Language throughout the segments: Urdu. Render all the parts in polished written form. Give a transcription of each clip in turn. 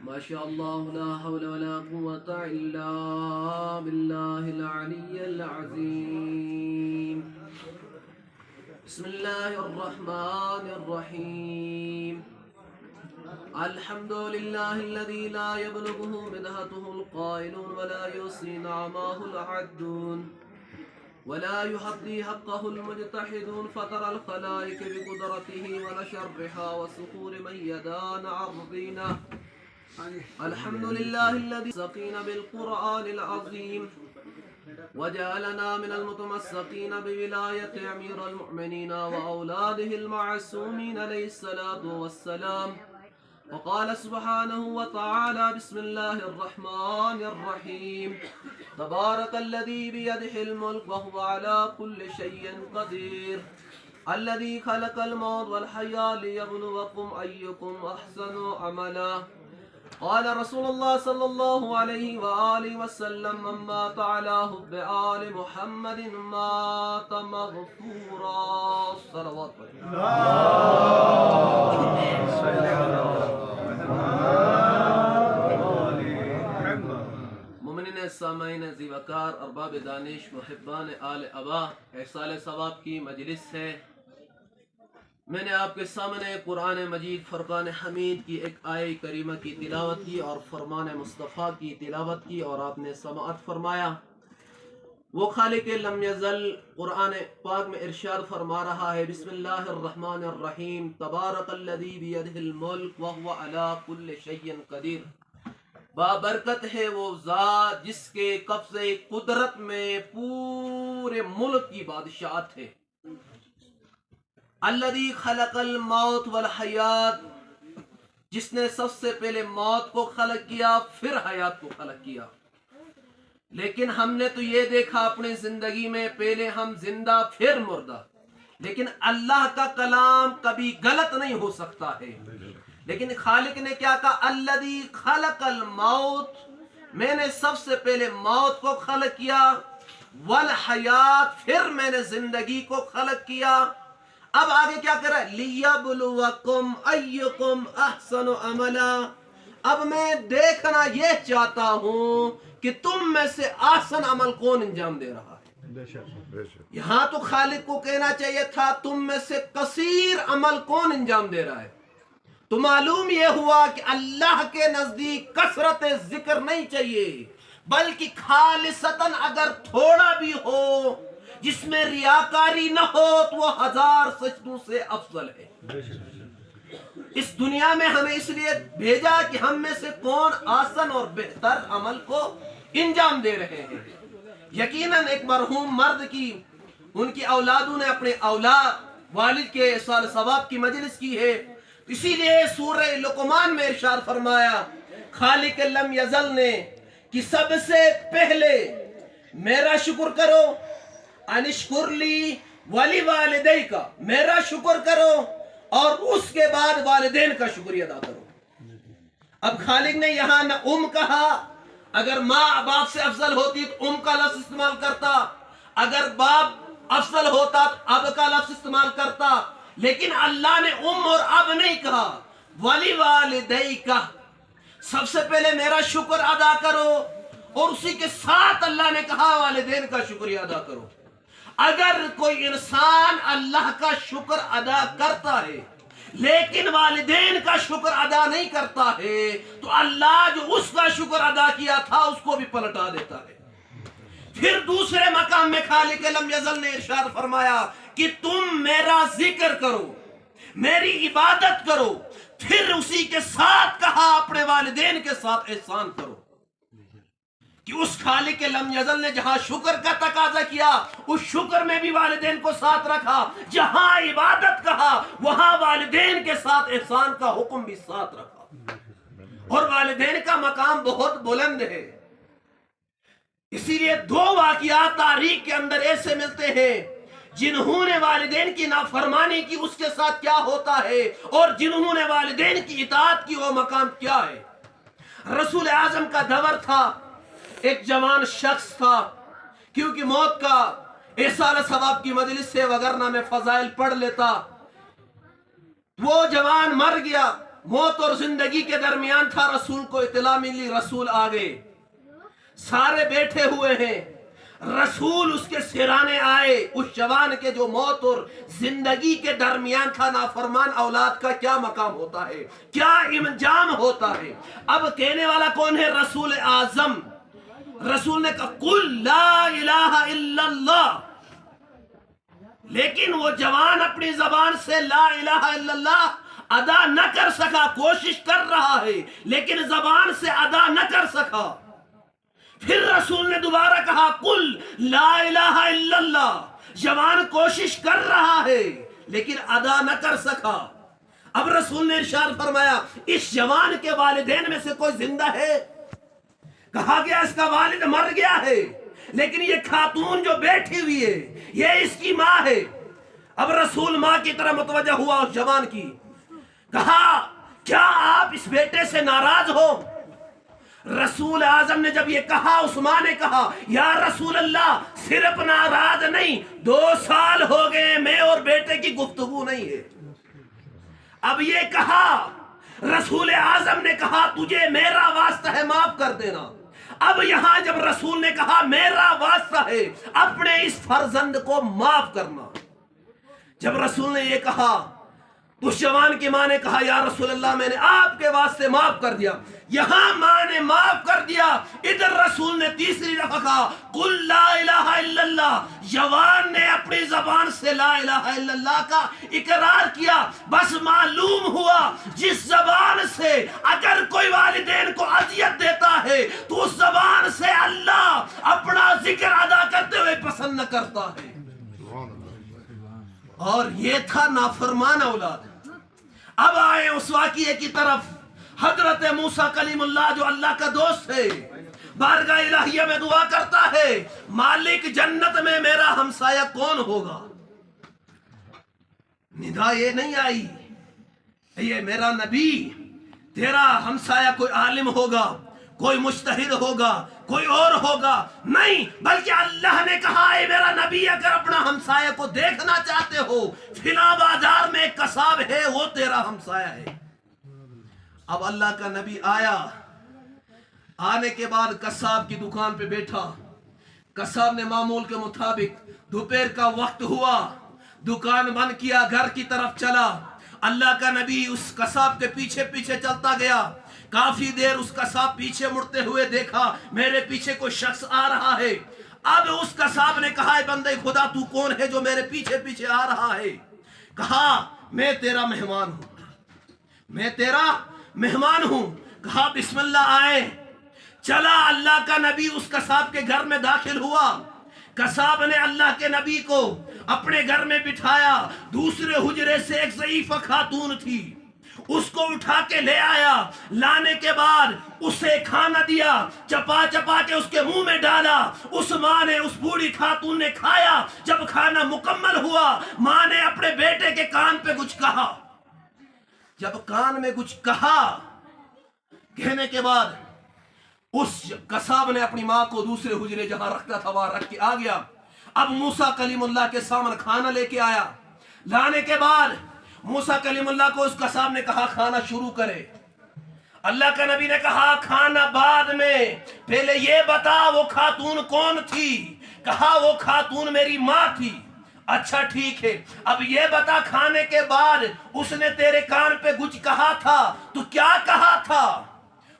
ما شاء الله لا حول ولا قوة إلا بالله العلي العظيم. بسم الله الرحمن الرحيم. الحمد لله الذي لا يبلغه منهته القائلون ولا يحصي نعماه العدون ولا يحصي حقه المجتهدون فطر الخلائق بقدرته ونشرها وسخور من يدان عرضينا. الحمد لله الذي سقينا بالقرآن العظيم وجعلنا من المتمسكين بولاية أمير المؤمنين وأولاده المعصومين عليه الصلاة والسلام. وقال سبحانه وتعالى: بسم الله الرحمن الرحيم. تبارك الذي بيده الملك وهو على كل شيء قدير الذي خلق الموت والحياة ليبلوكم أيكم أحسن عملا. قال رسول الله صلى الله عليه وآله وسلم: من مات على حب آل محمد مات مغفورا. صلوات مومنین سامعین ذی وقار، ارباب دانش، محبان آل ابا، احصال ثواب کی مجلس ہے. میں نے آپ کے سامنے قرآن مجید فرقان حمید کی ایک آیہ کریمہ کی تلاوت کی اور فرمان مصطفیٰ کی تلاوت کی اور آپ نے سماعت فرمایا. وہ خالق لم یزل قرآن پاک میں ارشاد فرما رہا ہے: بسم اللہ الرحمن الرحیم. تبارک الذی بیدہ الملک وہو علی کل شیء قدیر. بابرکت ہے وہ ذات جس کے قبضے قدرت میں پورے ملک کی بادشاہت ہے. الذی خلق الموت والحیات، جس نے سب سے پہلے موت کو خلق کیا پھر حیات کو خلق کیا. لیکن ہم نے تو یہ دیکھا اپنی زندگی میں پہلے ہم زندہ پھر مردہ، لیکن اللہ کا کلام کبھی غلط نہیں ہو سکتا ہے. لیکن خالق نے کیا کہا؟ الذی خلق الموت، میں نے سب سے پہلے موت کو خلق کیا، والحیات، پھر میں نے زندگی کو خلق کیا. اب آگے کیا کر رہا ہے؟ لیبلوکم ایکم احسن عملا. اب میں دیکھنا یہ چاہتا ہوں کہ تم میں سے احسن عمل کون انجام دے رہا ہے. یہاں تو خالق کو کہنا چاہیے تھا تم میں سے کثیر عمل کون انجام دے رہا ہے. تو معلوم یہ ہوا کہ اللہ کے نزدیک کثرت ذکر نہیں چاہیے، بلکہ خالصتاً اگر تھوڑا بھی ہو جس میں ریاکاری نہ ہو تو وہ 1000 سجدوں سے افضل ہے. اس دنیا میں ہمیں اس لیے بھیجا کہ ہم میں سے کون آسن اور بہتر عمل کو انجام دے رہے ہیں. یقیناً ایک مرحوم مرد کی ان کی اولادوں نے اپنے اولاد والد کے احصال ثواب کی مجلس کی ہے. اسی لیے سورہ لقمان میں ارشاد فرمایا خالق لم یزل نے کہ سب سے پہلے میرا شکر کرو، انشکر لی ولی والدیک، میرا شکر کرو اور اس کے بعد والدین کا شکریہ ادا کرو. اب خالق نے یہاں نہ کہا، اگر ماں باپ سے افضل ہوتی تو کا لفظ استعمال کرتا، اگر باپ افضل ہوتا تو اب کا لفظ استعمال کرتا. لیکن اللہ نے اور اب نہیں کہا، ولی والدیک، سب سے پہلے میرا شکر ادا کرو، اور اسی کے ساتھ اللہ نے کہا والدین کا شکریہ ادا کرو. اگر کوئی انسان اللہ کا شکر ادا کرتا ہے لیکن والدین کا شکر ادا نہیں کرتا ہے تو اللہ جو اس کا شکر ادا کیا تھا اس کو بھی پلٹا دیتا ہے. پھر دوسرے مقام میں خالق لم یزل نے ارشاد فرمایا کہ تم میرا ذکر کرو، میری عبادت کرو، پھر اسی کے ساتھ کہا اپنے والدین کے ساتھ احسان کرو. کہ اس خالق لم یزل نے جہاں شکر کا تقاضا کیا اس شکر میں بھی والدین کو ساتھ رکھا، جہاں عبادت کہا وہاں والدین کے ساتھ احسان کا حکم بھی ساتھ رکھا. اور والدین کا مقام بہت بلند ہے. اسی لیے 2 واقعات تاریخ کے اندر ایسے ملتے ہیں جنہوں نے والدین کی نافرمانی کی اس کے ساتھ کیا ہوتا ہے، اور جنہوں نے والدین کی اطاعت کی وہ مقام کیا ہے. رسول اعظم کا دور تھا، ایک جوان شخص تھا، کیونکہ موت کا احسان ثواب کی مجلس سے وگرنہ میں فضائل پڑھ لیتا. وہ جوان مر گیا. موت اور زندگی کے درمیان تھا، رسول کو اطلاع ملی، رسول آگے، سارے بیٹھے ہوئے ہیں، رسول اس کے سرانے آئے، اس جوان کے جو موت اور زندگی کے درمیان تھا۔ نافرمان اولاد کا کیا مقام ہوتا ہے، کیا انجام ہوتا ہے۔ اب کہنے والا کون ہے؟ رسول اعظم۔ رسول نے کہا قل لا الہ الا اللہ، لیکن وہ جوان اپنی زبان سے لا الہ الا اللہ ادا نہ کر سکا، کوشش کر رہا ہے لیکن زبان سے ادا نہ کر سکا۔ پھر رسول نے دوبارہ کہا قل لا الہ الا اللہ، جوان کوشش کر رہا ہے لیکن ادا نہ کر سکا۔ اب رسول نے ارشاد فرمایا اس جوان کے والدین میں سے کوئی زندہ ہے؟ کہا گیا اس کا والد مر گیا ہے، لیکن یہ خاتون جو بیٹھی ہوئی ہے یہ اس کی ماں ہے۔ اب رسول ماں کی طرح متوجہ ہوا اس جوان کی، کہا کیا آپ اس بیٹے سے ناراض ہو؟ رسول اعظم نے جب یہ کہا، اس ماں نے کہا یا رسول اللہ صرف ناراض نہیں، 2 سال ہو گئے میں اور بیٹے کی گفتگو نہیں ہے۔ اب یہ کہا، رسول اعظم نے کہا تجھے میرا واسطہ ہے معاف کر دینا۔ اب یہاں جب رسول نے کہا میرا واسطہ ہے اپنے اس فرزند کو معاف کرنا، جب رسول نے یہ کہا اس جوان کی ماں نے کہا یا رسول اللہ میں نے آپ کے واسطے معاف کر دیا۔ یہاں ماں نے معاف کر دیا، ادھر رسول نے تیسری دفعہ کہا قل لا الہ الا اللہ، جوان نے اپنی زبان سے لا الہ الا اللہ کا اقرار کیا۔ بس معلوم ہوا جس زبان سے اگر کوئی والدین کو اذیت دیتا ہے تو اس زبان سے اللہ اپنا ذکر ادا کرتے ہوئے پسند نہ کرتا ہے۔ اور یہ تھا نافرمان اولاد۔ اب آئے اس واقعے کی طرف، حضرت موسیٰ کلیم اللہ جو اللہ کا دوست ہے، بارگاہ الہیہ میں دعا کرتا ہے مالک جنت میں میرا ہمسایہ کون ہوگا؟ ندا یہ نہیں آئی یہ میرا نبی، تیرا ہمسایہ کوئی عالم ہوگا، کوئی مجتہد ہوگا، کوئی اور ہوگا، نہیں، بلکہ اللہ نے کہا اے میرا نبی اگر اپنا ہمسایہ کو دیکھنا چاہتے ہو فلاں بازار میں ایک قصاب ہے وہ تیرا ہمسایہ ہے۔ اب اللہ کا نبی آیا، آنے کے بعد قصاب کی دکان پہ بیٹھا، قصاب نے معمول کے مطابق دوپہر کا وقت ہوا، دکان بند کیا، گھر کی طرف چلا۔ اللہ کا نبی اس قصاب کے پیچھے پیچھے چلتا گیا، کافی دیر اس قصاب پیچھے مڑتے ہوئے دیکھا میرے پیچھے کوئی شخص آ رہا ہے۔ اب اس قصاب نے کہا اے بندے خدا تو کون ہے جو میرے پیچھے پیچھے آ رہا ہے؟ کہا میں تیرا مہمان ہوں، میں تیرا مہمان ہوں۔ کہا بسم اللہ آئے۔ چلا، اللہ کا نبی اس قصاب کے گھر میں داخل ہوا۔ قصاب نے اللہ کے نبی کو اپنے گھر میں بٹھایا، دوسرے حجرے سے ایک ضعیفہ خاتون تھی، اس کو اٹھا کے لے آیا، لانے کے بعد اسے کھانا دیا، چپا چپا کے اس کے منہ میں ڈالا۔ اس ماں نے، اس بوڑھی خاتون نے کھایا۔ جب کھانا مکمل ہوا ماں نے اپنے بیٹے کے کان پہ کچھ کہا۔ جب کان میں کچھ کہا، کہنے کے بعد اس قصاب نے اپنی ماں کو دوسرے حجرے جہاں رکھتا تھا وہاں رکھ کے آ گیا۔ اب موسیٰ کلیم اللہ کے سامنے کھانا لے کے آیا، لانے کے بعد موسیٰ کلیم اللہ کو اس قصاب نے کہا کھانا شروع کرے۔ اللہ کا نبی نے کہا کھانا بعد میں، پہلے یہ بتا وہ خاتون کون تھی؟ کہا وہ خاتون میری ماں تھی۔ اچھا ٹھیک ہے، اب یہ بتا کھانے کے بعد اس نے تیرے کان پہ کچھ کہا تھا تو کیا کہا تھا؟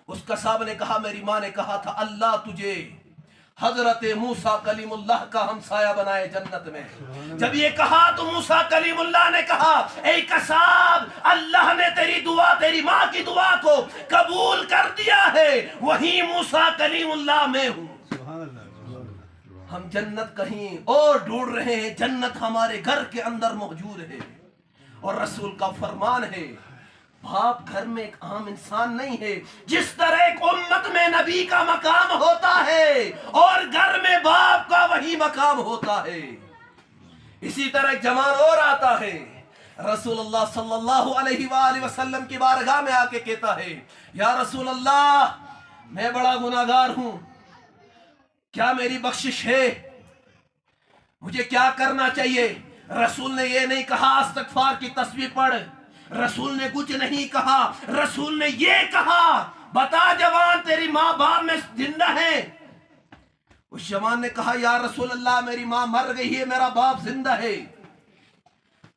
اس قصاب نے کہا میری ماں نے کہا تھا اللہ تجھے حضرت موسیٰ کلیم اللہ کا ہمسایہ بنائے جنت میں۔ جب یہ کہا تو موسیٰ کلیم اللہ نے کہا اے قصاب، اللہ نے تیری دعا، تیری ماں کی دعا کو قبول کر دیا ہے، وہی موسیٰ کلیم اللہ میں ہوں۔ ہم جنت کہیں اور ڈھونڈ رہے ہیں، جنت ہمارے گھر کے اندر موجود ہے۔ اور رسول کا فرمان ہے باپ گھر میں ایک عام انسان نہیں ہے، جس طرح ایک امت میں نبی کا مقام ہوتا ہے اور گھر میں باپ کا وہی مقام ہوتا ہے، اسی طرح ایک جوان اور آتا ہے، رسول اللہ صلی اللہ علیہ وآلہ وسلم کی بارگاہ میں آ کے کہتا ہے یا رسول اللہ میں بڑا گناہگار ہوں، کیا میری بخشش ہے؟ مجھے کیا کرنا چاہیے؟ رسول نے یہ نہیں کہا استغفار کی تسبیح پڑھ، رسول نے کچھ نہیں کہا، رسول نے یہ کہا بتا جوان تیری ماں باپ میں زندہ ہے؟ اس جوان نے کہا یا رسول اللہ میری ماں مر گئی ہے، میرا باپ زندہ ہے۔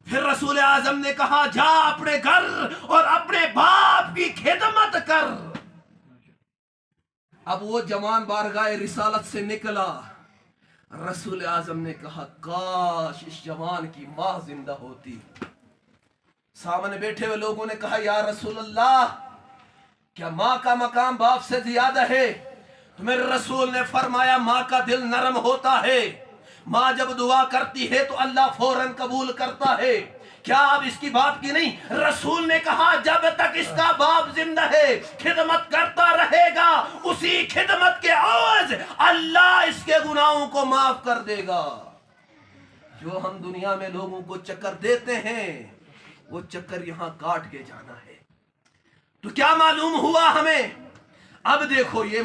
پھر رسول اعظم نے کہا جا اپنے گھر اور اپنے باپ کی خدمت کر۔ اب وہ جوان بارگاہ رسالت سے نکلا، رسول اعظم نے کہا کاش اس جوان کی ماں زندہ ہوتی۔ سامنے بیٹھے ہوئے لوگوں نے کہا یا رسول اللہ کیا ماں کا مقام باپ سے زیادہ ہے؟ تو میرے رسول نے فرمایا ماں کا دل نرم ہوتا ہے، ماں جب دعا کرتی ہے تو اللہ فوراً قبول کرتا ہے۔ کیا اب اس کی باپ کی نہیں؟ رسول نے کہا جب تک اس کا باپ زندہ ہے خدمت کرتا رہے گا، اسی خدمت کے عوض اللہ اس کے گناہوں کو معاف کر دے گا۔ جو ہم دنیا میں لوگوں کو چکر دیتے ہیں وہ چکر یہاں کاٹ کے جانا ہے۔ تو کیا معلوم ہوا ہمیں؟ اب دیکھو یہ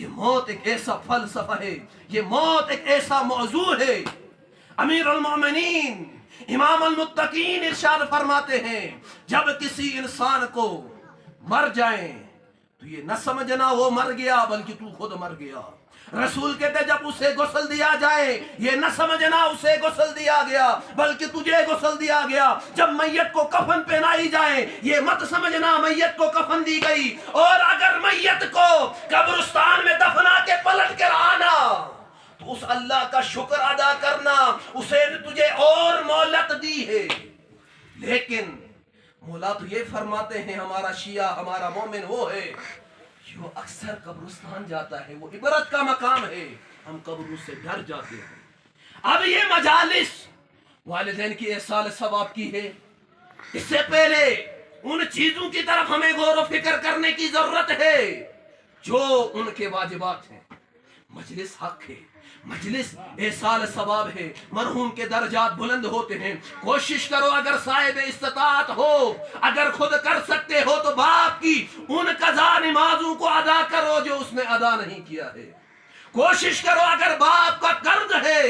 موت ایک ایسا فلسفہ ہے، یہ موت ایک ایسا موضوع ہے۔ امیر المومنین امام المتقین ارشاد فرماتے ہیں جب کسی انسان کو مر جائیں تو یہ نہ سمجھنا وہ مر گیا بلکہ تو خود مر گیا۔ رسول کہتے جب اسے غسل دیا جائے یہ نہ سمجھنا اسے غسل دیا گیا بلکہ تجھے غسل دیا گیا۔ جب میت کو کفن پہنائی جائے یہ مت سمجھنا میت کو کفن دی گئی، اور اگر میت کو قبرستان میں دفنا کے پلٹ کر آنا تو اس اللہ کا شکر ادا کرنا، اسے تجھے اور مہلت دی ہے۔ لیکن مولا تو یہ فرماتے ہیں ہمارا شیعہ ہمارا مومن وہ ہے جو اکثر قبرستان جاتا ہے، وہ عبرت کا مقام ہے، ہم قبروں سے ڈر جاتے ہیں۔ اب یہ مجالس والدین کی احسان ثواب کی ہے، اس سے پہلے ان چیزوں کی طرف ہمیں غور و فکر کرنے کی ضرورت ہے جو ان کے واجبات ہیں۔ مجلس حق ہے، مجلس احسان ثواب ہے، مرحوم کے درجات بلند ہوتے ہیں۔ کوشش کرو اگر صاحب استطاعت ہو، اگر خود کر سکتے ہو تو باپ کی ان قضا نمازوں کو ادا کرو جو اس نے ادا نہیں کیا ہے۔ کوشش کرو اگر باپ کا قرض ہے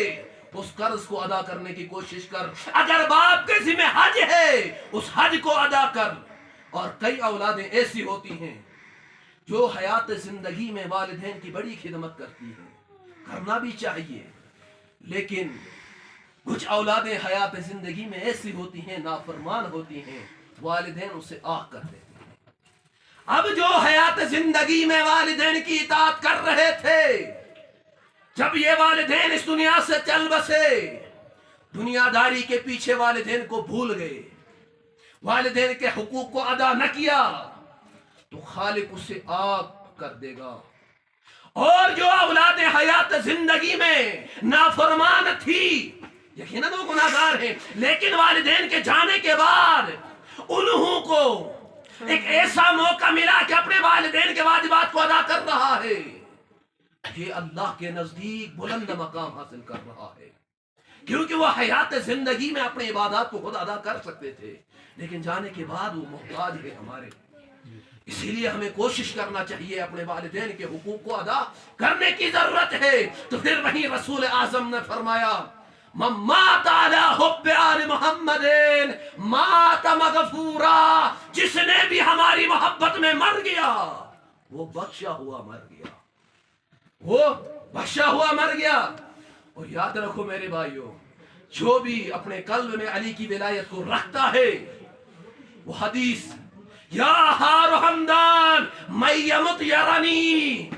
اس قرض کو ادا کرنے کی کوشش کر، اگر باپ کے ذمہ حج ہے اس حج کو ادا کر۔ اور کئی اولادیں ایسی ہوتی ہیں جو حیات زندگی میں والدین کی بڑی خدمت کرتی ہیں، کرنا بھی چاہیے، لیکن کچھ اولادیں حیات زندگی میں ایسی ہوتی ہیں نافرمان ہوتی ہیں، والدین اسے آہ کر دیتے ہیں۔ اب جو حیات زندگی میں والدین کی اطاعت کر رہے تھے، جب یہ والدین اس دنیا سے چل بسے، دنیا داری کے پیچھے والدین کو بھول گئے، والدین کے حقوق کو ادا نہ کیا تو خالق اسے آگ کر دے گا۔ اور جو اولاد حیات زندگی میں نافرمان تھی، یقیناً وہ گناہگار ہیں، لیکن والدین کے جانے کے بعد انہوں کو ایک ایسا موقع ملا کہ اپنے والدین کے واجبات کو ادا کر رہا ہے، یہ اللہ کے نزدیک بلند مقام حاصل کر رہا ہے، کیونکہ وہ حیات زندگی میں اپنے عبادات کو خود ادا کر سکتے تھے، لیکن جانے کے بعد وہ محتاج ہے ہمارے۔ اسی لیے ہمیں کوشش کرنا چاہیے، اپنے والدین کے حقوق کو ادا کرنے کی ضرورت ہے۔ تو پھر وہیں رسول اعظم نے فرمایا من مات علی حب آل محمد مات مغفورا، جس نے بھی ہماری محبت میں مر گیا وہ بخشا ہوا مر گیا، وہ بخشا ہوا مر گیا۔ اور یاد رکھو میرے بھائیوں، جو بھی اپنے قلب میں علی کی ولایت کو رکھتا ہے، وہ حدیث یا ہار ہمدان میں یمت یرانی،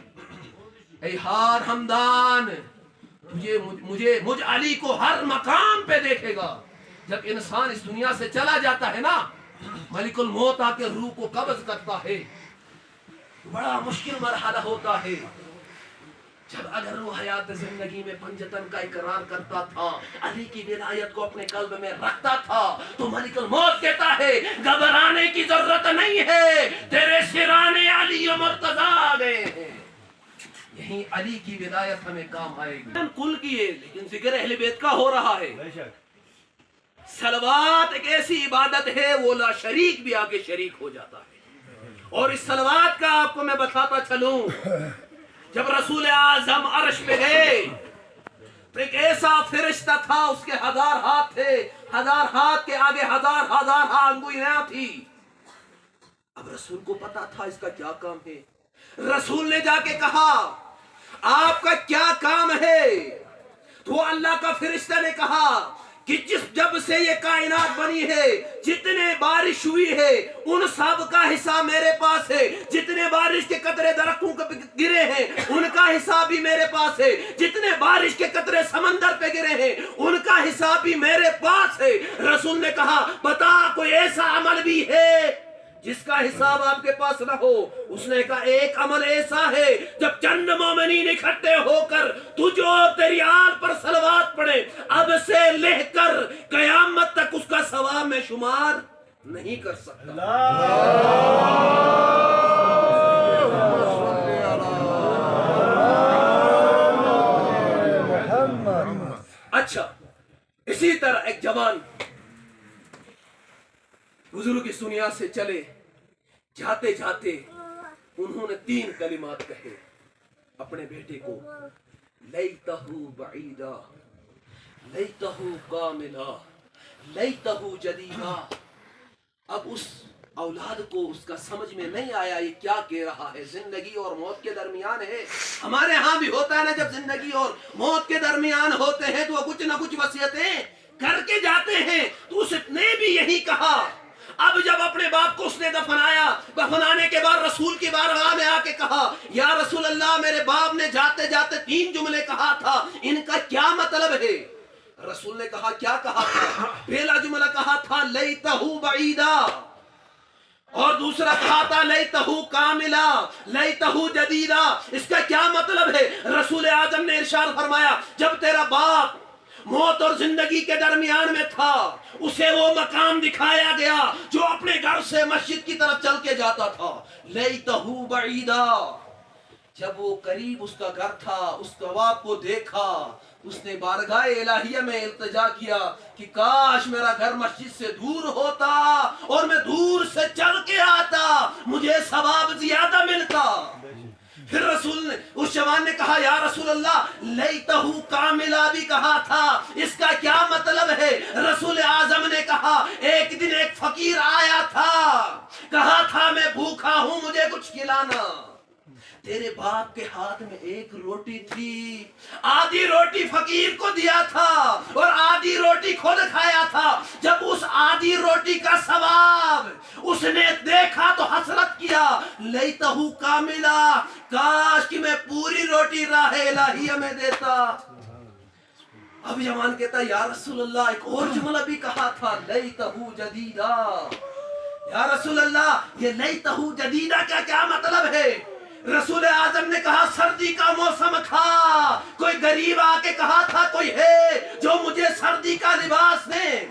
اے ہار ہمدان مجھ علی کو ہر مقام پہ دیکھے گا۔ جب انسان اس دنیا سے چلا جاتا ہے نا، ملک الموت آ کے روح کو قبض کرتا ہے، بڑا مشکل مرحلہ ہوتا ہے۔ جب اگر وہ حیات زندگی میں پنجتن کا اقرار کرتا تھا، علی کی ولایت کو اپنے قلب میں رکھتا تھا، تو ملک الموت کہتا ہے گھبرانے کی ضرورت نہیں ہے، تیرے سرانے علی و مرتضی آ گئے ہیں۔ یہیں علی کی ولایت ہمیں کام آئے گی۔ کل کی ہے لیکن ذکر اہل بیت کا ہو رہا ہے۔ صلوات ایک ایسی عبادت ہے وہ لا شریک بھی آگے شریک ہو جاتا ہے۔ اور اس صلوات کا آپ کو میں بتاتا چلوں، جب رسول اعظم عرش پہ گئے تو ایک ایسا فرشتہ تھا، اس کے 1000 ہاتھ تھے، 1000 ہاتھ کے آگے 1000 انگلیاں تھی۔ اب رسول کو پتا تھا اس کا کیا کام ہے۔ رسول نے جا کے کہا آپ کا کیا کام ہے؟ تو اللہ کا فرشتہ نے کہا کہ جب سے یہ کائنات بنی ہے، جتنے بارش ہوئی ہے ان سب کا حساب میرے پاس ہے، جتنے بارش کے قطرے درختوں پہ گرے ہیں ان کا حساب بھی میرے پاس ہے، جتنے بارش کے قطرے سمندر پہ گرے ہیں ان کا حساب بھی میرے پاس ہے۔ رسول نے کہا بتا کوئی ایسا عمل بھی ہے جس کا حساب آپ کے پاس نہ ہو؟ اس نے کہا ایک عمل ایسا ہے، جب چند مومنین اکٹھے ہو کر تجھ اور تیری آل پر صلوات پڑھے، اب سے لے کر قیامت تک اس کا ثواب میں شمار نہیں کر سکتا۔ اچھا، اسی طرح ایک جوان بزرگ اس دنیا سے چلے، جاتے جاتے انہوں نے 3 کلمات کہے اپنے بیٹے کو، لیتہ بعیدا، لیتہ کاملا، لیتہ جدیدا۔ اب اس اولاد کو اس کا سمجھ میں نہیں آیا یہ کیا کہہ رہا ہے، زندگی اور موت کے درمیان ہے۔ ہمارے ہاں بھی ہوتا ہے نا، جب زندگی اور موت کے درمیان ہوتے ہیں تو وہ کچھ نہ کچھ وصیتیں کر کے جاتے ہیں۔ تو اس نے بھی یہی کہا۔ اب جب اپنے باپ کو اس نے دفنانے کے بعد رسول کی بارگاہ میں آ کے کہا یا رسول اللہ میرے باپ نے جاتے جاتے 3 جملے کہا تھا، ان کا کیا مطلب ہے؟ رسول نے کہا کیا کہا تھا؟ پہلا جملہ کہا تھا لیتہ بعیدا، اور دوسرا کہا تھا لیتہ کاملا، لیتہ جدیدا۔ اس کا کیا مطلب ہے؟ رسول اعظم نے ارشاد فرمایا جب تیرا باپ موت اور زندگی کے درمیان میں تھا، اسے وہ مقام دکھایا گیا جو اپنے گھر سے مسجد کی طرف چل کے جاتا تھا، لیتہ بعیدا۔ جب وہ قریب اس کا گھر تھا، اس خواب کو دیکھا، اس نے بارگاہ الہیہ میں التجا کیا کہ کاش میرا گھر مسجد سے دور ہوتا اور میں دور سے چل کے آتا، مجھے ثواب زیادہ ملتا۔ پھر رسول نے اس جوان نے کہا یا رسول اللہ لیتہ کاملا بھی کہا تھا، اس کا کیا مطلب ہے؟ رسول اعظم نے کہا ایک دن ایک فقیر آیا تھا، کہا تھا میں بھوکا ہوں مجھے کچھ کھلانا۔ تیرے باپ کے ہاتھ میں ایک روٹی تھی، آدھی روٹی فقیر کو دیا تھا اور آدھی روٹی خود کھایا تھا۔ جب اس آدھی روٹی کا ثواب اس نے دیکھا تو حسرت کیا، لیتہ کاملا، کاش کہ میں پوری روٹی راہ الہیہ میں دیتا۔ اب جوان کہتا یا رسول اللہ ایک اور جملہ بھی کہا تھا، لیتہ جدیدا۔ یا رسول اللہ یہ لیتہ جدیدا کا کیا مطلب ہے؟ رسول اعظم نے کہا سردی کا موسم تھا، کوئی غریب آ کے کہا تھا کوئی ہے جو مجھے سردی کا لباس دے،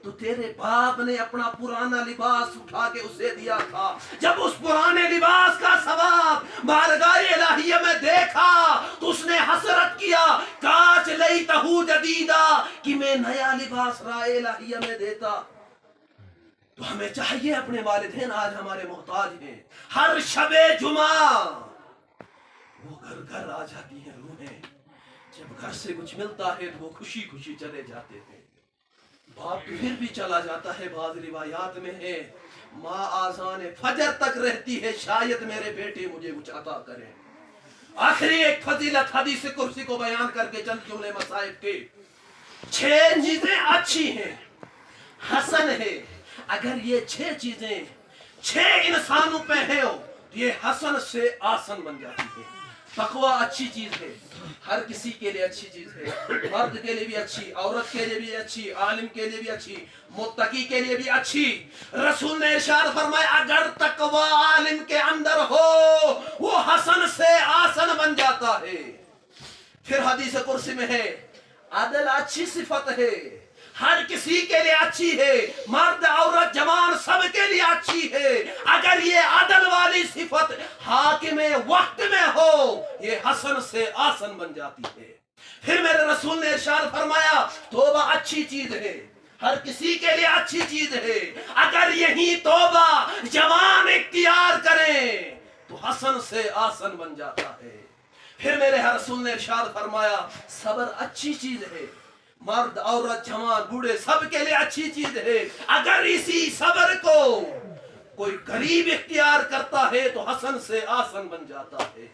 تو تیرے باپ نے اپنا پرانا لباس اٹھا کے اسے دیا تھا۔ جب اس پرانے لباس کا ثواب بارگاہ الہیہ میں دیکھا تو اس نے حسرت کیا، کاش لیتہ جدیدا کہ میں نیا لباس راہ الہیہ میں دیتا۔ تو ہمیں چاہیے، اپنے والدین آج ہمارے محتاج ہیں، ہر شب جمعہ وہ گھر گھر آ جاتی ہیں روحیں، جب گھر سے کچھ ملتا ہے تو وہ خوشی خوشی چلے جاتے ہیں، باپ پھر بھی چلا جاتا ہے۔ بعض روایات میں ہے ماں آذان فجر تک رہتی ہے، شاید میرے بیٹے مجھے کچھ عطا کریں۔ آخری ایک فضیلت حدیث کرسی کو بیان کر کے چند جملے مصائب کے، 6 چیزیں اچھی ہیں، حسن ہے۔ اگر یہ 6 چیزیں 6 انسانوں پہ ہیں تو یہ حسن سے آسن بن جاتی ہے۔ تقوی اچھی چیز ہے، ہر کسی کے لیے اچھی چیز ہے، مرد کے لیے بھی اچھی، عورت کے لیے بھی اچھی، عالم کے لیے بھی اچھی، متقی کے لیے بھی اچھی۔ رسول نے ارشاد فرمایا اگر تقوی عالم کے اندر ہو وہ حسن سے آسن بن جاتا ہے۔ پھر حدیث کرسی میں ہے عدل اچھی صفت ہے، ہر کسی کے لیے اچھی ہے، مرد عورت جوان سب کے لیے اچھی ہے۔ اگر یہ عدل والی صفت حاکم وقت میں ہو یہ حسن سے آسن بن جاتی ہے۔ پھر میرے رسول نے ارشاد فرمایا توبہ اچھی چیز ہے، ہر کسی کے لیے اچھی چیز ہے، اگر یہی توبہ جوان اختیار کریں تو حسن سے آسن بن جاتا ہے۔ پھر میرے رسول نے ارشاد فرمایا صبر اچھی چیز ہے، مرد عورت جوان بوڑھے سب کے لیے اچھی چیز ہے، اگر اسی صبر کو کوئی غریب اختیار کرتا ہے تو حسن سے آسن بن جاتا ہے۔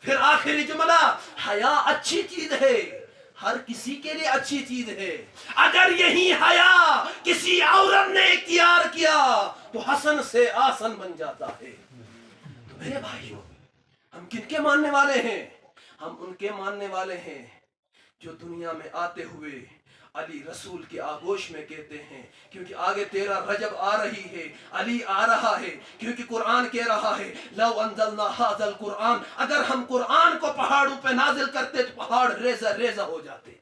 پھر آخری جملہ، حیا اچھی چیز ہے، ہر کسی کے لیے اچھی چیز ہے، اگر یہی حیا کسی عورت نے اختیار کیا تو حسن سے آسن بن جاتا ہے۔ تو میرے بھائیوں، ہم کن کے ماننے والے ہیں؟ ہم ان کے ماننے والے ہیں جو دنیا میں آتے ہوئے علی رسول کے آغوش میں کہتے ہیں، کیونکہ آگے 13 رجب آ رہی ہے، علی آ رہا ہے، کیونکہ قرآن کہہ رہا ہے لو انزلنا ھذا القرآن، اگر ہم قرآن کو پہاڑوں پہ نازل کرتے تو پہاڑ ریزہ ریزہ ہو جاتے۔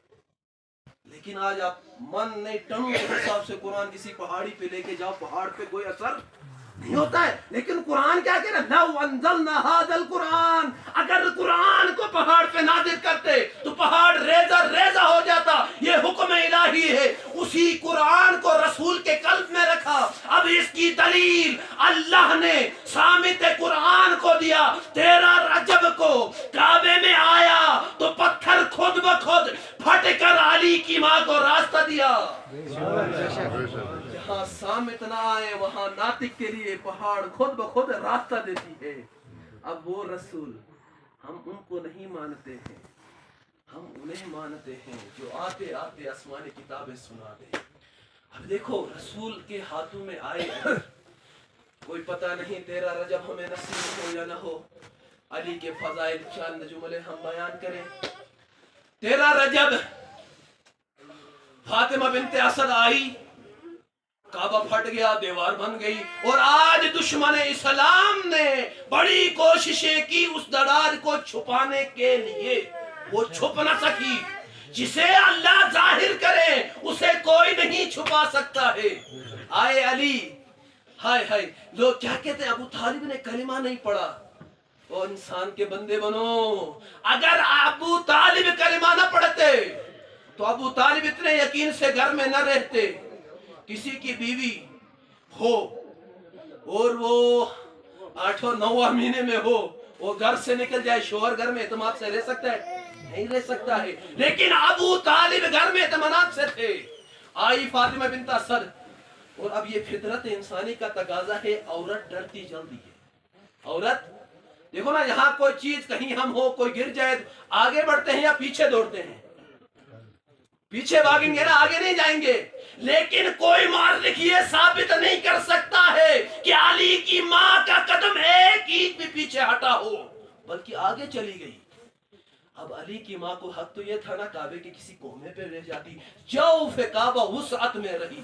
لیکن آج آپ من نہیں ٹنوں کے حساب سے قرآن کسی پہاڑی پہ لے کے جاؤ، پہاڑ پہ کوئی اثر نہیں ہوتا ہے۔ لیکن قرآن کیا کہہ رہا ہے؟ لو انزلنا ھذا القرآن، اگر قرآن کو پہاڑ پہ نازل کرتے تو پہاڑ ریزہ ریزہ ہو جاتا۔ یہ حکم الہی ہے، اسی قرآن کو رسول کے قلب میں رکھا۔ اب اس کی دلیل اللہ نے سامت قرآن کو دیا۔ 13 رجب کو کعبے میں آیا تو پتھر خود بخود پھٹ کر علی کی ماں کو راستہ دیا۔ جہاں سامت نہ آئے وہاں ناطق کے لیے پہاڑ خود بخود راستہ دیتی ہے۔ اب وہ رسول ہم ان کو نہیں مانتے ہیں، ہم انہیں مانتے ہیں جو آتے آتے آسمانی کتابیں سنا دیں۔ اب دیکھو رسول کے ہاتھوں میں آئے، کوئی پتہ نہیں 13 رجب ہمیں نصیب ہو یا نہ ہو۔ علی کے فضائل چند جملے ہم بیان کریں۔ 13 رجب فاطمہ بنت اسد آئی، کعبہ پھٹ گیا، دیوار بن گئی، اور آج دشمن اسلام نے بڑی کوششیں کی اس دراڑ کو چھپانے کے لیے، وہ چھپ نہ سکی۔ جسے اللہ ظاہر کرے اسے کوئی نہیں چھپا سکتا ہے۔ آئے علی، ہائے ہائے، لوگ کیا کہتے ہیں ابو طالب نے کلمہ نہیں پڑھا۔ وہ انسان کے بندے بنو، اگر ابو طالب کلمہ نہ پڑھتے تو ابو طالب اتنے یقین سے گھر میں نہ رہتے۔ کسی کی بیوی ہو اور وہ 8 9 مہینے میں ہو، وہ گھر سے نکل جائے، شوہر گھر میں اعتماد سے رہ سکتا ہے؟ نہیں رہ سکتا ہے۔ لیکن ابو طالب گھر میں اطمینان سے تھے۔ آئی فاطمہ بنت اسد، اور اب یہ فطرت انسانی کا تقاضا ہے، عورت ڈرتی جلدی ہے۔ عورت دیکھو نا، یہاں کوئی چیز کہیں ہم ہو، کوئی گر جائے تو آگے بڑھتے ہیں یا پیچھے دوڑتے ہیں؟ پیچھے بھاگیں گے نا، آگے نہیں جائیں گے۔ لیکن کوئی مورخ یہ ثابت نہیں کر سکتا ہے کہ علی کی ماں کا قدم ایک اینچ بھی پیچھے ہٹا ہو، بلکہ آگے چلی گئی۔ اب علی کی ماں کو حق تو یہ تھا نا کعبے کے کسی کونے پہ رہ جاتی، جوف کعبہ وسعت میں رہی۔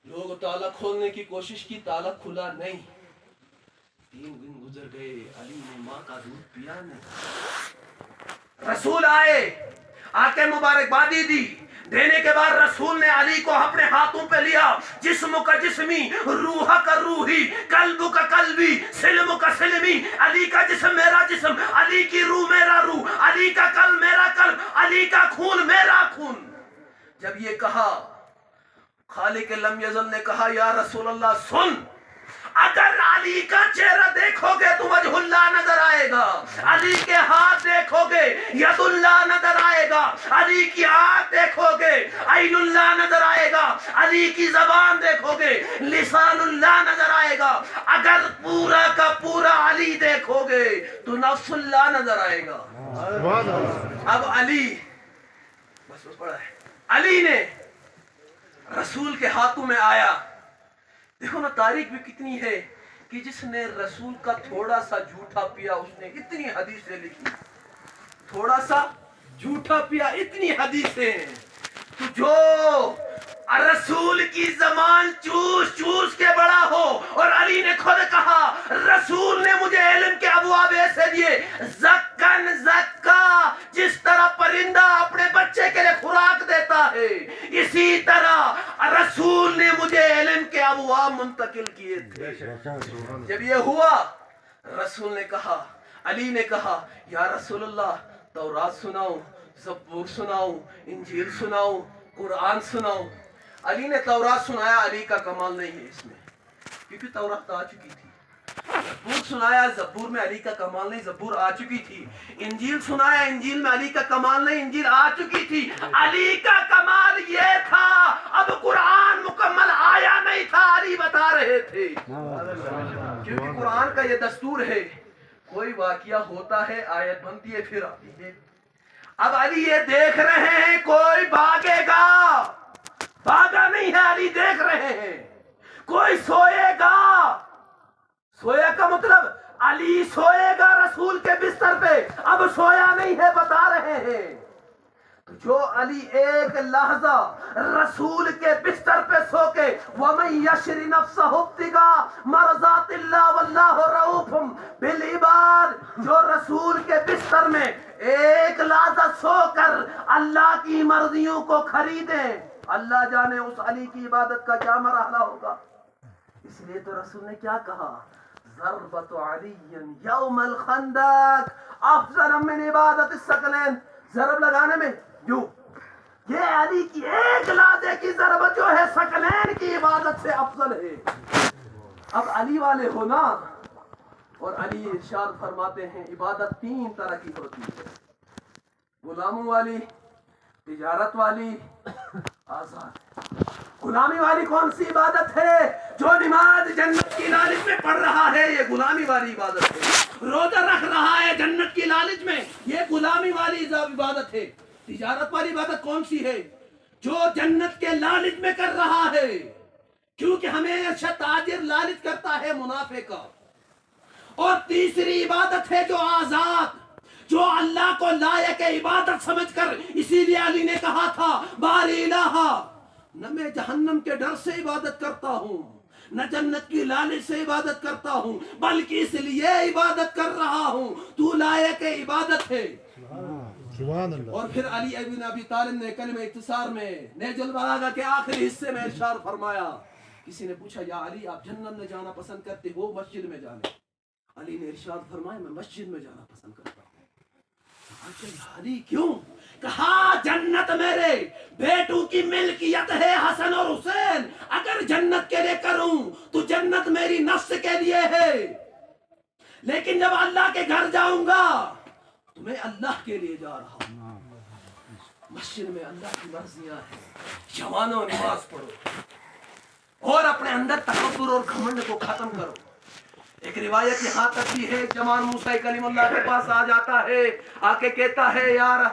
لوگ تالا کھولنے کی کوشش کی، تالا کھلا نہیں۔ 3 دن گزر گئے، علی نے ماں کا دودھ پیا نہیں۔ رسول آئے، آ کے مبارکبادی دی، دینے کے بعد رسول نے علی کو اپنے ہاتھوں پہ لیا۔ جسم کا جسمی، روح کا روحی، قلب کا قلبی، سلم کا سلمی، علی کا جسم میرا جسم، علی کی روح میرا روح، علی کا قلب میرا قلب، علی کا خون میرا خون۔ جب یہ کہا، خالق لم یزل نے کہا یا رسول اللہ سن، اگر علی کا چہرہ دیکھو گے تو وجہ اللہ نظر آئے گا، علی کے ہاتھ دیکھو گے ید اللہ نظر آئے گا، علی کی آنکھ دیکھو گے عین اللہ نظر آئے گا، علی کی زبان دیکھو گے لسان اللہ نظر آئے گا، اگر پورا کا پورا علی دیکھو گے تو نفس اللہ نظر آئے گا۔ اب علی بس پڑا ہے، علی نے رسول کے ہاتھوں میں آیا۔ دیکھو نا تاریخ بھی کتنی ہے کہ جس نے رسول کا تھوڑا سا جھوٹا پیا اس نے اتنی حدیثیں لکھی، تھوڑا سا جھوٹا پیا اتنی حدیثیں۔ تو جو رسول کی زمان چوس چوس کے بڑا ہو، اور علی نے خود کہا رسول نے مجھے علم کے ابواب ایسے دیے، زکن زکا، جس طرح پرندہ اپنے بچے کے لیے خوراک دیتا ہے اسی طرح رسول نے مجھے علم کے ابواب منتقل کیے تھے۔ جب یہ ہوا رسول نے کہا، علی نے کہا یا رسول اللہ تورات سناؤں، زبور سناؤں، انجیل سناؤں، قرآن سناؤں؟ علی نے تورات سنایا۔ علی کا کمال نہیں ہے اس میں، کیونکہ تورات آ چکی تھی۔ زبور سنایا، زبور میں علی کا کمال نہیں، زبور آ چکی تھی. انجیل سنایا، انجیل میں علی کا کمال نہیں، انجیل آ چکی تھی. علی کا کمال یہ تھا، اب قرآن مکمل آیا نہیں تھا، علی بتا رہے تھے. کیونکہ قرآن کا یہ دستور ہے، کوئی واقعہ ہوتا ہے، آیت بنتی ہے، پھر آتی ہے. اب علی یہ دیکھ رہے ہیں کوئی بھاگے گا، بھاگا نہیں ہے، علی دیکھ رہے ہیں. کوئی سوئے گا، سویا کا مطلب علی سوئے گا رسول کے بستر پہ، اب سویا نہیں ہے، بتا رہے ہیں. جو علی ایک لحظہ رسول کے بستر پہ سو کے وَمَن يَشْرِ نَفْسَهُ ابْتِغَاءَ مَرْضَاتِ اللَّهِ وَاللَّهُ رَءُوفٌ بِالْعِبَادِ، جو رسول کے بستر میں ایک لحظہ سو کر اللہ کی مرضیوں کو خریدیں، اللہ جانے اس علی کی عبادت کا کیا مرحلہ ہوگا. اس لیے تو رسول نے کیا کہا، ضربت علی یوم الخندق افضل من عبادت الثقلین. ضرب لگانے میں جو یہ علی کی ایک لحظے کی ضربت جو ہے ثقلین کی عبادت سے افضل ہے. اب علی والے ہو نا، اور علی ارشاد فرماتے ہیں عبادت تین طرح کی ہوتی ہے، غلاموں والی، تجارت والی، آزاد. غلامی والی کون سی عبادت ہے؟ جو نماز جنت کی لالچ میں پڑھ رہا ہے، یہ غلامی والی عبادت ہے. روزہ رکھ رہا ہے جنت کی لالچ میں، یہ غلامی والی عبادت ہے. تجارت والی عبادت کون سی ہے؟ جو جنت کے لالچ میں کر رہا ہے، کیونکہ ہمیشہ تاجر لالچ کرتا ہے منافع کا. اور تیسری عبادت ہے جو آزاد، جو اللہ کو لائق عبادت سمجھ کر، اسی لیے علی نے کہا تھا باری الہ، نہ میں جہنم کے ڈر سے عبادت کرتا ہوں، نہ جنت کی لالچ سے عبادت کرتا ہوں، بلکہ اس لیے عبادت کر رہا ہوں تو لائق عبادت ہے. اور پھر علی ابن ابی طالب نے کلمہ اختصار میں نہج البلاغہ کے آخری حصے میں ارشاد فرمایا، کسی نے پوچھا یا علی آپ جنت میں جانا پسند کرتے ہو مسجد میں جانے؟ علی نے ارشاد فرمایا میں مسجد میں جانا پسند کرتا ہوں. اچھا علی کیوں؟ کہا جنت میرے بیٹوں کی ملکیت ہے حسن اور حسین، اگر جنت کے لیے کروں تو جنت میری نفس کے لیے ہے، لیکن جب اللہ کے گھر جاؤں گا تو میں اللہ کے لیے جا رہا ہوں. مسجد میں اللہ کی مرضیاں ہیں. جوانوں نماز پڑھو اور اپنے اندر تکبر اور گھمنڈ کو ختم کرو. ایک روایت یہاں تک بھی ہے، ایک جوان موسیٰ کلیم اللہ کے پاس آ جاتا ہے، آ کے کہتا ہے یار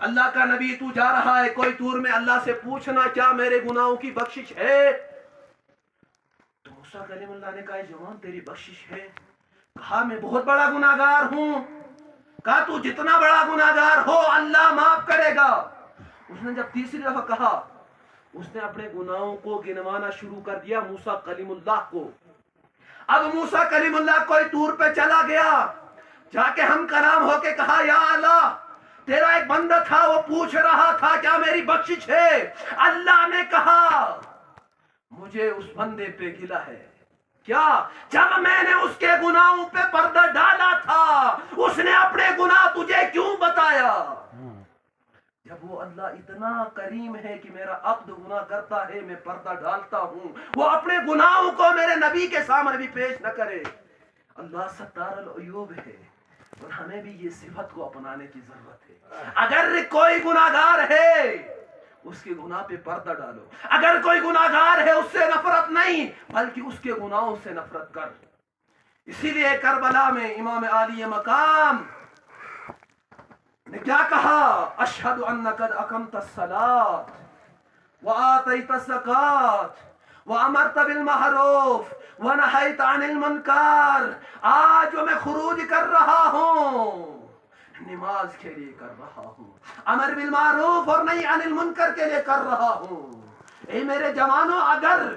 اللہ کا نبی تو جا رہا ہے کوئی دور میں، اللہ سے پوچھنا کیا میرے گناہوں کی بخشش ہے؟ تو موسیٰ کلیم اللہ نے کہا جوان تیری بخشش ہے؟ کہا میں بہت بڑا گناہگار ہوں. کہا تو جتنا بڑا گناہگار ہو اللہ معاف کرے گا. اس نے جب تیسری دفعہ کہا، اس نے اپنے گناہوں کو گنوانا شروع کر دیا موسیٰ کلیم اللہ کو. اب موسیٰ کلیم اللہ کوئی دور پہ چلا گیا، جا کے ہم کلام ہو کے کہا یا اللہ تیرا ایک بندہ تھا وہ پوچھ رہا تھا کیا میری بخشش ہے؟ اللہ نے کہا مجھے اس بندے پہ گلہ ہے. کیا؟ جب میں نے اس کے گناہوں پہ پردہ ڈالا تھا اس نے اپنے گناہ تجھے کیوں بتایا؟ جب وہ اللہ اتنا کریم ہے کہ میرا عبد گناہ کرتا ہے میں پردہ ڈالتا ہوں، وہ اپنے گناہوں کو میرے نبی کے سامنے بھی پیش نہ کرے. اللہ ستار العیوب ہے، اور ہمیں بھی یہ صفت کو اپنانے کی ضرورت ہے. اگر کوئی گناہگار ہے اس کے گناہ پہ پردہ ڈالو، اگر کوئی گناہگار ہے اس سے نفرت نہیں بلکہ اس کے گناہوں سے نفرت کر. اسی لیے کربلا میں امام عالی مقام نے کیا کہا، اشہد انک قد اقمت الصلاۃ وآتیت الزکاۃ وامرت بالمعروف ونہیت عن المنکر. آج جو میں خروج کر رہا ہوں نماز کے لیے کر رہا ہوں، امر بالمعروف اور نہی عن المنکر کے لیے کر رہا ہوں. اے میرے جوانوں، اگر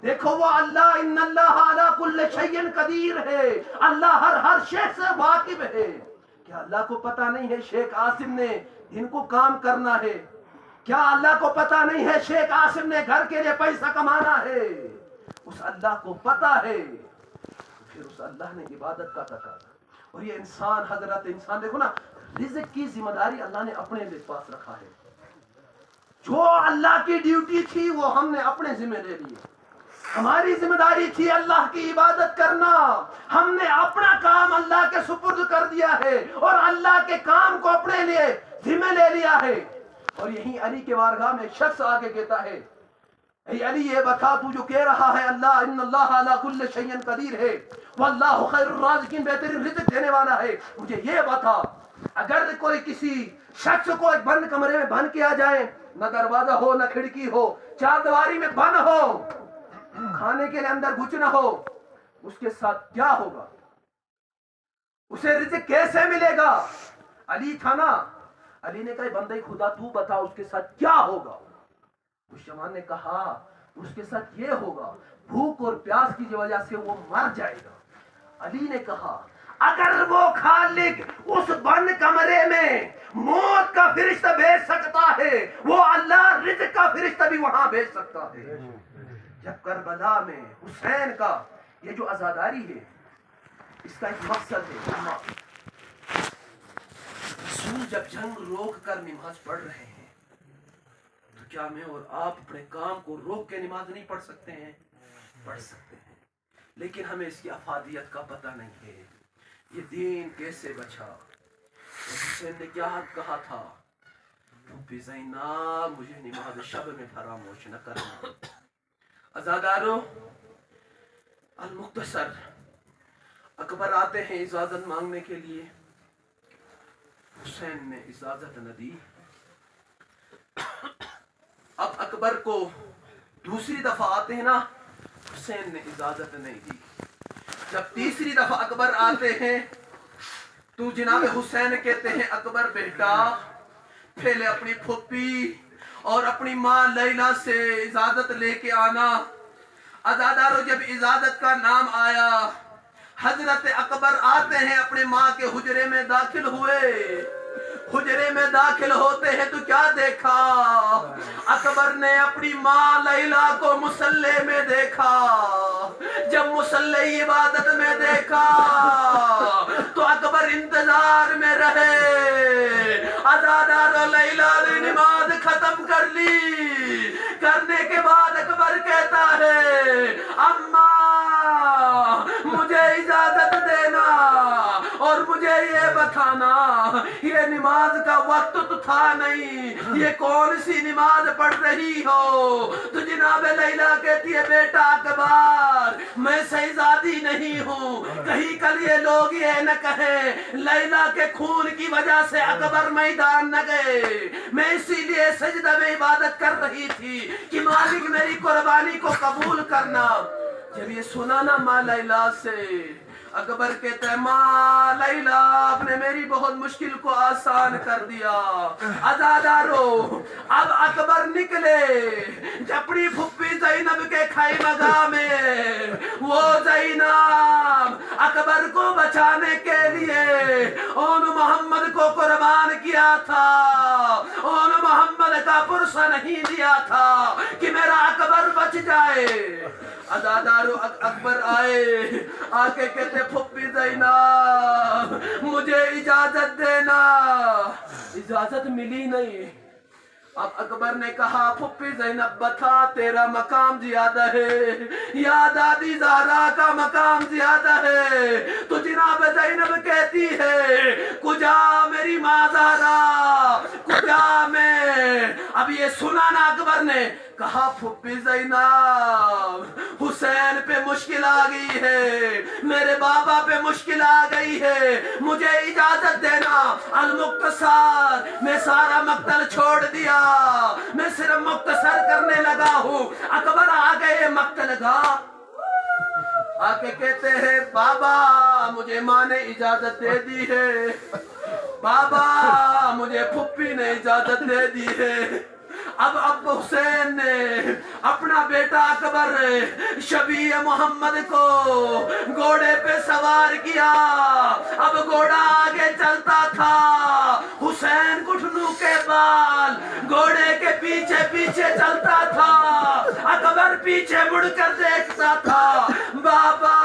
دیکھو وہ اللہ ان اللہ علی کل شیء قدیر ہے، اللہ ہر شے سے واقف ہے. کیا اللہ کو پتہ نہیں ہے شیخ عاصم نے دن کو کام کرنا ہے؟ کیا اللہ کو پتہ نہیں ہے شیخ عاصم نے گھر کے لیے پیسہ کمانا ہے؟ اس اللہ کو پتہ ہے. پھر اس اللہ نے عبادت کا تقاضا. اور یہ انسان حضرت انسان دیکھو نا، رزق کی ذمہ داری اللہ نے اپنے پاس رکھا ہے. جو اللہ کی ڈیوٹی تھی وہ ہم نے اپنے ذمہ لے لی. ہماری ذمہ داری تھی اللہ کی عبادت کرنا، ہم نے اپنا کام اللہ کے سپرد کر دیا ہے اور اللہ کے کام کو اپنے لیے ذمہ لے لیا ہے۔ اور یہی علی کے بارگاہ میں ایک شخص آگے کہتا ہے، اے علی یہ بتا تو جو کہہ رہا ہے اللہ ان اللہ علی کل شیء قدیر ہے واللہ خیر الرازقین، بہترین رزق دینے والا ہے، مجھے یہ بتا اگر کوئی کسی شخص کو ایک بند کمرے میں بند کیا جائے، نہ دروازہ ہو نہ کھڑکی ہو، چار دیواری میں بند ہو، کھانے کے لیے اندر کچھ نہ ہو، اس کے ساتھ کیا ہوگا؟ اسے رزق کیسے ملے گا؟ علی تھا نا، علی نے کہا بندے خدا تو بتا اس کے ساتھ کیا ہوگا؟ اس جوان نے کہا اس کے ساتھ یہ ہوگا بھوک اور پیاس کی وجہ سے وہ مر جائے گا۔ علی نے کہا اگر وہ خالق اس بند کمرے میں موت کا فرشتہ بھیج سکتا ہے، وہ اللہ رزق کا فرشتہ بھی وہاں بھیج سکتا ہے۔ جب کربلا میں حسین کا یہ جو عزاداری ہے، اس کا ایک مقصد ہے، رسول جب جنگ روک کر نماز پڑھ رہے ہیں تو کیا میں اور آپ اپنے کام کو روک کے نماز نہیں پڑھ سکتے ہیں؟ پڑھ سکتے ہیں، لیکن ہمیں اس کی افادیت کا پتہ نہیں ہے، یہ دین کیسے بچا۔ حسین نے کیا حق کہا تھا، پھوپھی زینب مجھے نماز شب میں فراموش نہ کرنا۔ عزادارو، المختصر اکبر آتے ہیں اجازت مانگنے کے لیے، حسین نے اجازت نہ دی۔ اب اکبر کو دوسری دفعہ آتے ہیں نا، حسین نے اجازت نہیں دی۔ جب تیسری دفعہ اکبر آتے ہیں تو جناب حسین کہتے ہیں اکبر بیٹا پہلے اپنی پھوپھی اور اپنی ماں لیلا سے اجازت لے کے آنا۔ عزادارو، جب اجازت کا نام آیا، حضرت اکبر آتے ہیں، اپنے ماں کے حجرے میں داخل ہوئے، حجرے میں داخل ہوتے ہیں تو کیا دیکھا؟ اکبر نے اپنی ماں لیلا کو مصلی میں دیکھا۔ جب مصلی عبادت میں دیکھا تو اکبر انتظار میں رہے۔ عزادارو، لیلا نے نماز ختم کر لی، کرنے کے بعد اکبر کہتا ہے اماں مجھے اجازت دینا اور مجھے یہ بتانا یہ نماز کا وقت تو تھا نہیں، یہ کون سی نماز پڑھ رہی ہو؟ تو جناب لیلا کہتی ہے بیٹا اکبر میں شہزادی نہیں ہوں، کہیں کل یہ لوگ یہ نہ کہیں لیلا کے خون کی وجہ سے اکبر میدان نہ گئے، میں اسی لیے سجدہ میں عبادت کر رہی تھی کہ مالک میری قربانی کو قبول کرنا۔ جب یہ سنا نا ماں لیلا سے، اکبر کہتا ہے ماں لیلا آپ نے میری بہت مشکل کو آسان کر دیا۔ عزادارو، اب اکبر نکلے اپنی پھوپھی زینب کے خیمہ گاہ میں، وہ زینب اکبر کو بچانے کے لیے اون محمد کو قربان کیا تھا، اون محمد کا پرسہ نہیں دیا تھا کہ میرا اکبر بچ جائے۔ عزادارو، اکبر آئے، آکے کہتے پھوپھی زینب مجھے اجازت دینا۔ اجازت ملی نہیں۔ اب اکبر نے کہا پھوپھی زینب بتا تیرا مقام زیادہ ہے یا دادی زہرا کا مقام زیادہ ہے؟ تو جناب زینب کہتی ہے کجا میری ماں زہرا، کجا میں؟ اب یہ سنا نا اکبر نے کہا پھوپھی زینب حسین پہ مشکل آ گئی ہے، میرے بابا پہ مشکل آ گئی ہے، مجھے اجازت دینا۔ المختصر میں سارا مقتل چھوڑ دیا، میں صرف مختصر کرنے لگا ہوں۔ اکبر آ گئے مقتل گاہ، آ کے کہتے ہیں بابا مجھے ماں نے اجازت دے دی ہے، بابا مجھے پھوپھی نے اجازت دے دی ہے۔ اب حسین نے اپنا بیٹا اکبر شبیہ محمد کو گھوڑے پہ سوار کیا۔ اب گھوڑا آگے چلتا تھا، حسین گھٹنوں کے بال گھوڑے کے پیچھے پیچھے چلتا تھا، اکبر پیچھے مڑ کر دیکھتا تھا۔ بابا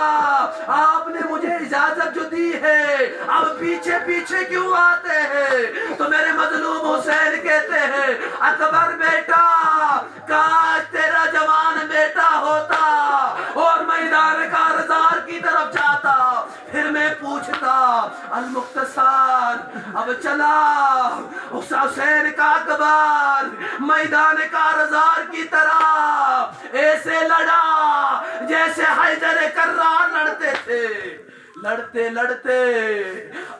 آپ نے مجھے اجازت جو دی ہے اب پیچھے پیچھے کیوں آتے ہیں؟ تو میرے مظلوم حسین کہتے ہیں اکبر بیٹا کاش تیرا جوان بیٹا ہوتا پوچھتا المختصار اب چلا حسین کا اکبر میدان کارزار کی طرح ایسے لڑا جیسے حیدر کرار لڑتے تھے. لڑتے لڑتے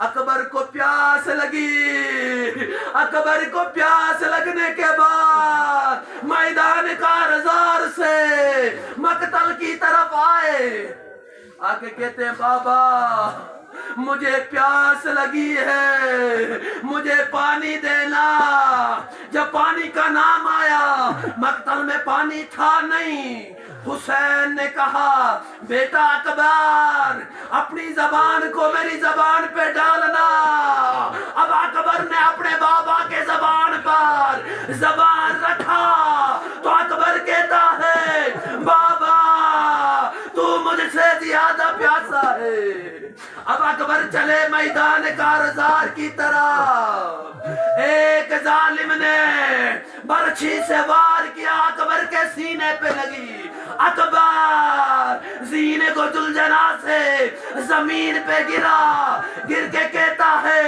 اکبر کو پیاس لگی. اکبر کو پیاس لگنے کے بعد میدان کارزار سے مقتل کی طرف آئے. آگے کہتے ہیں بابا مجھے پیاس لگی ہے, مجھے پانی دینا. جب پانی کا نام آیا مقتل میں پانی تھا نہیں. حسین نے کہا بیٹا اکبر اپنی زبان کو میری زبان پہ ڈالنا. اب اکبر نے اپنے بابا کے زبان پر زبان رکھا تو اکبر کہتا ہے بابا تو مجھ سے زیادہ پیاسا ہے. اب اکبر چلے میدان کارزار کی طرح. ایک ظالم نے برچھی سے وار کیا, اکبر کے سینے پہ لگی. اکبر سینے کو جلجنا سے زمین پہ گرا. گر کے کہتا ہے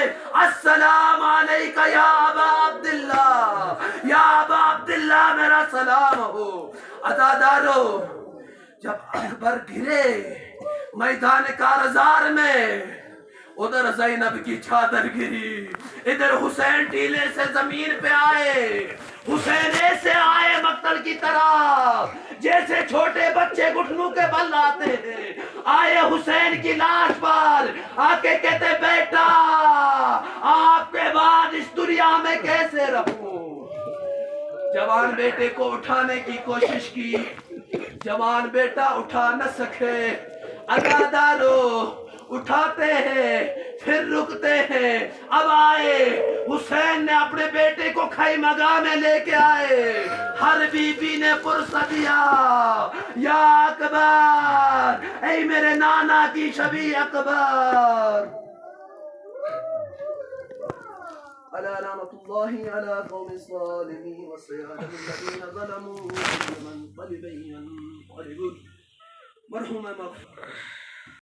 السلام علیکہ یا ابا عبداللہ, یا ابا عبداللہ میرا سلام ہو. عزادارو جب اکبر گرے میدان کارزار میں, ادھر زینب کی چادر گری, ادھر حسین ٹیلے سے زمین پہ آئے. حسین ایسے آئے مقتل کی طرح جیسے چھوٹے بچے گھٹنوں کے بل آتے ہیں. آئے حسین کی لاش پر, آ کے کہتے بیٹا آپ کے بعد اس دنیا میں کیسے رہوں. جوان بیٹے کو اٹھانے کی کوشش کی, جوان بیٹا اٹھا نہ سکے. عزادارو اٹھاتے ہیں پھر رکتے ہیں. اب آئے حسین نے اپنے بیٹے کو خیمہ گاہ میں لے کے آئے. ہر بی بی نے پرسہ دیا یا اکبر اے میرے نانا کی شبیہ اکبر. على نعمة الله على قوم الظالمين والصيادة الذين ظلموا من قلبين قلب مرحوم مغفر.